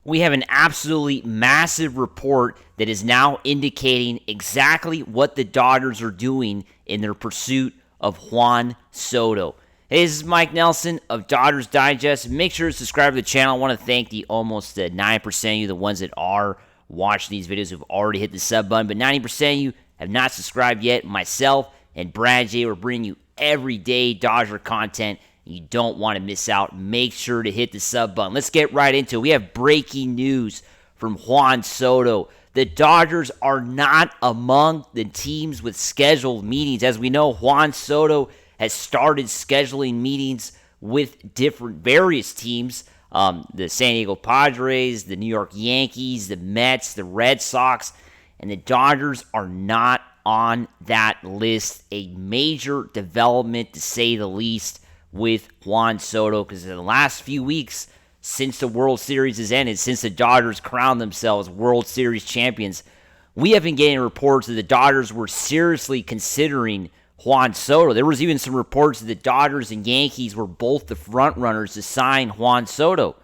we have an absolutely massive report that is now indicating exactly what the Dodgers are doing in their pursuit of Juan Soto. Hey, this is Mike Nelson of Dodgers Digest. Make sure to subscribe to the channel. I want to thank the almost 9% of you, the ones that are watching these videos who've already hit the sub button, but 90% of you have not subscribed yet. Myself and Brad J. will bring you everyday Dodger content. You don't want to miss out. Make sure to hit the sub button. Let's get right into it. We have breaking news from Juan Soto. The Dodgers are not among the teams with scheduled meetings. As we know, Juan Soto has started scheduling meetings with various teams. The San Diego Padres, the New York Yankees, the Mets, the Red Sox, and the Dodgers are not on that list. A major development, to say the least, with Juan Soto, because in the last few weeks, since the World Series has ended, since the Dodgers crowned themselves World Series champions, we have been getting reports that the Dodgers were seriously considering Juan Soto. There was even some reports that the Dodgers and Yankees were both the front runners to sign Juan Soto.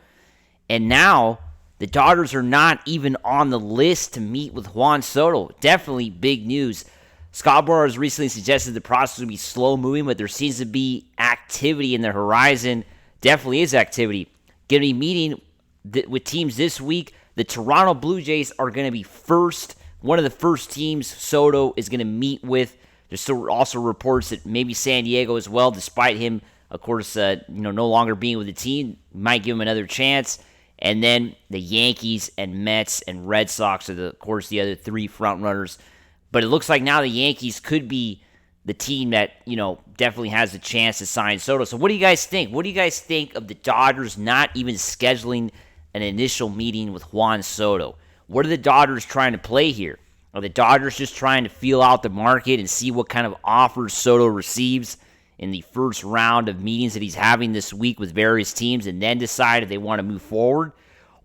And now, the Dodgers are not even on the list to meet with Juan Soto. Definitely big news. Scott Boras has recently suggested the process will be slow-moving, but there seems to be activity in the horizon. Definitely is activity. Going to be meeting with teams this week. The Toronto Blue Jays are going to be first. One of the first teams Soto is going to meet with. There's also reports that maybe San Diego as well, despite him, of course, no longer being with the team, might give him another chance. And then the Yankees and Mets and Red Sox are, of course, the other three front runners. But it looks like now the Yankees could be the team that, definitely has a chance to sign Soto. So what do you guys think? What do you guys think of the Dodgers not even scheduling an initial meeting with Juan Soto? What are the Dodgers trying to play here? Are the Dodgers just trying to feel out the market and see what kind of offers Soto receives in the first round of meetings that he's having this week with various teams and then decide if they want to move forward?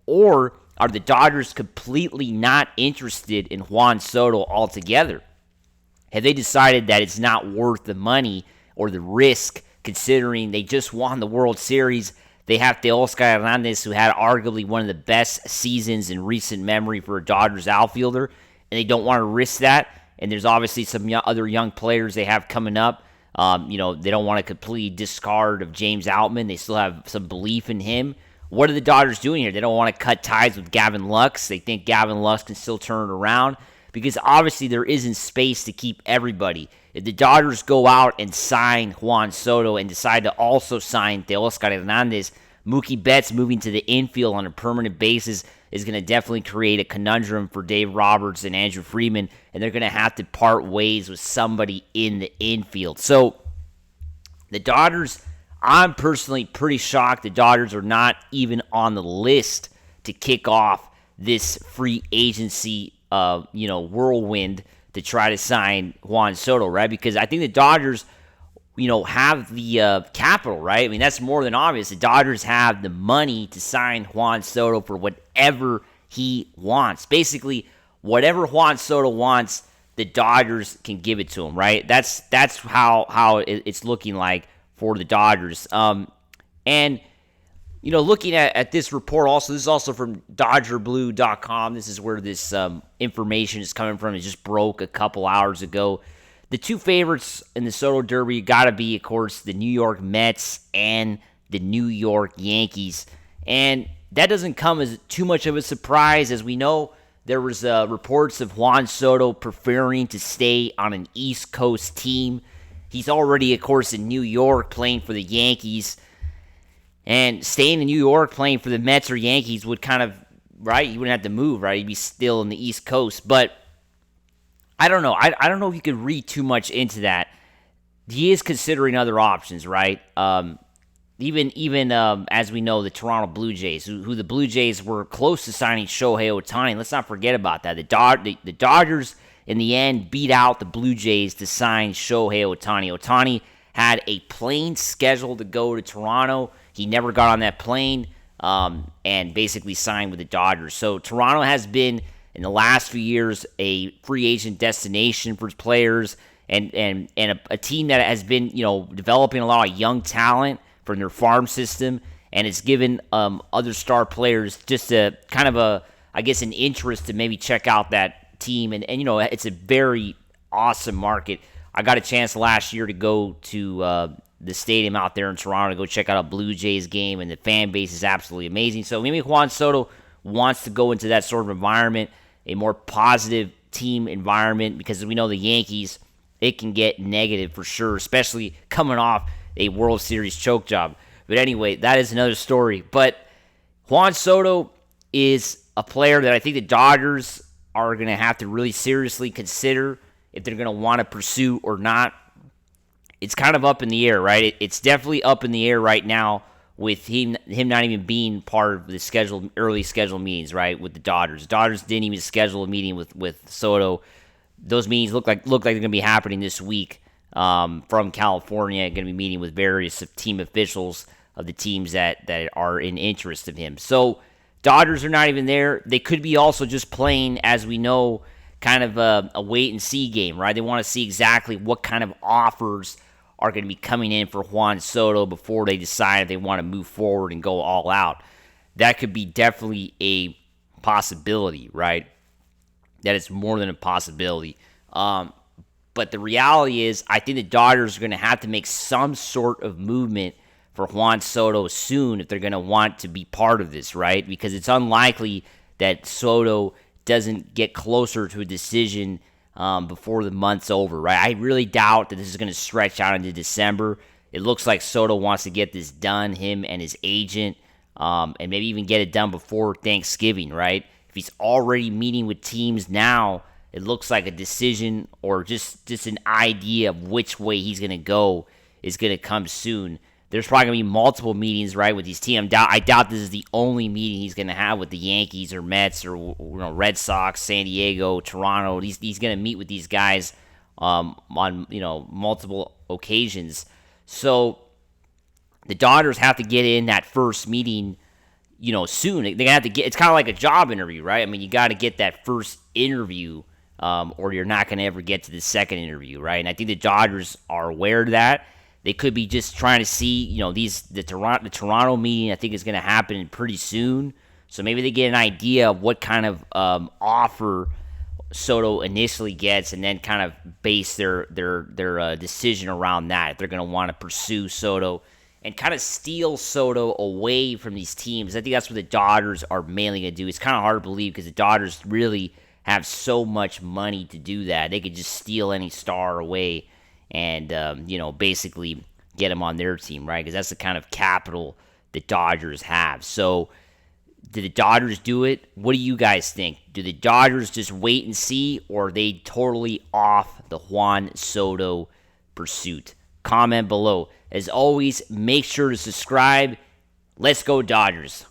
Or are the Dodgers completely not interested in Juan Soto altogether? Have they decided that it's not worth the money or the risk, considering they just won the World Series? They have Teoscar Hernández, who had arguably one of the best seasons in recent memory for a Dodgers outfielder, and they don't want to risk that. And there's obviously some other young players they have coming up. They don't want to completely discard of James Outman. They still have some belief in him. What are the Dodgers doing here? They don't want to cut ties with Gavin Lux. They think Gavin Lux can still turn it around, because obviously there isn't space to keep everybody. If the Dodgers go out and sign Juan Soto and decide to also sign Teoscar Hernandez, Mookie Betts moving to the infield on a permanent basis is going to definitely create a conundrum for Dave Roberts and Andrew Friedman, and they're going to have to part ways with somebody in the infield. So the Dodgers, I'm personally pretty shocked the Dodgers are not even on the list to kick off this free agency whirlwind to try to sign Juan Soto, right? Because I think the Dodgers, have the capital, right? I mean, that's more than obvious. The Dodgers have the money to sign Juan Soto for whatever he wants. Basically, whatever Juan Soto wants, the Dodgers can give it to him, right? That's how it's looking like for the Dodgers. Looking at this report also, this is also from DodgerBlue.com. This is where this information is coming from. It just broke a couple hours ago. The two favorites in the Soto Derby got to be, of course, the New York Mets and the New York Yankees. And that doesn't come as too much of a surprise. As we know, there was reports of Juan Soto preferring to stay on an East Coast team. He's already, of course, in New York playing for the Yankees. And staying in New York playing for the Mets or Yankees would kind of, right? You wouldn't have to move, right? You'd be still in the East Coast. But I don't know. I don't know if you could read too much into that. He is considering other options, right? Even as we know, the Toronto Blue Jays, who the Blue Jays were close to signing Shohei Ohtani. Let's not forget about that. The Dodgers, in the end, beat out the Blue Jays to sign Shohei Ohtani. Ohtani had a plane scheduled to go to Toronto. He never got on that plane and basically signed with the Dodgers. So Toronto has been, in the last few years, a free agent destination for players and a team that has been, developing a lot of young talent from their farm system and it's given other star players just a kind of an interest to maybe check out that team. And it's a very awesome market. I got a chance last year to go to the stadium out there in Toronto to go check out a Blue Jays game, and the fan base is absolutely amazing. So maybe Juan Soto wants to go into that sort of environment, a more positive team environment, because we know the Yankees, it can get negative for sure, especially coming off a World Series choke job. But anyway, that is another story. But Juan Soto is a player that I think the Dodgers are going to have to really seriously consider if they're going to want to pursue or not. It's kind of up in the air, right? It's definitely up in the air right now with him not even being part of the early scheduled meetings, right, with the Dodgers. The Dodgers didn't even schedule a meeting with Soto. Those meetings look like they're going to be happening this week from California. Going to be meeting with various team officials of the teams that are in interest of him. So Dodgers are not even there. They could be also just playing, as we know, kind of a wait-and-see game, right? They want to see exactly what kind of offers are going to be coming in for Juan Soto before they decide if they want to move forward and go all out. That could be definitely a possibility, right? That is more than a possibility. But the reality is, I think the Dodgers are going to have to make some sort of movement for Juan Soto soon if they're going to want to be part of this, right? Because it's unlikely that Soto doesn't get closer to a decision before the month's over, right? I really doubt that this is going to stretch out into December. It looks like Soto wants to get this done, him and his agent, and maybe even get it done before Thanksgiving, right? If he's already meeting with teams now, it looks like a decision or just an idea of which way he's going to go is going to come soon. There's probably going to be multiple meetings, right, with these teams. I doubt this is the only meeting he's going to have with the Yankees or Mets or Red Sox, San Diego, Toronto. He's going to meet with these guys on multiple occasions. So the Dodgers have to get in that first meeting, soon. They're gonna have to get. It's kind of like a job interview, right? I mean, you got to get that first interview, or you're not going to ever get to the second interview, right? And I think the Dodgers are aware of that. They could be just trying to see, the Toronto meeting, I think, is going to happen pretty soon. So maybe they get an idea of what kind of offer Soto initially gets, and then kind of base their decision around that. If they're going to want to pursue Soto and kind of steal Soto away from these teams. I think that's what the Dodgers are mainly going to do. It's kind of hard to believe because the Dodgers really have so much money to do that. They could just steal any star away and, basically get him on their team, right? Because that's the kind of capital the Dodgers have. So, do the Dodgers do it? What do you guys think? Do the Dodgers just wait and see, or are they totally off the Juan Soto pursuit? Comment below. As always, make sure to subscribe. Let's go Dodgers.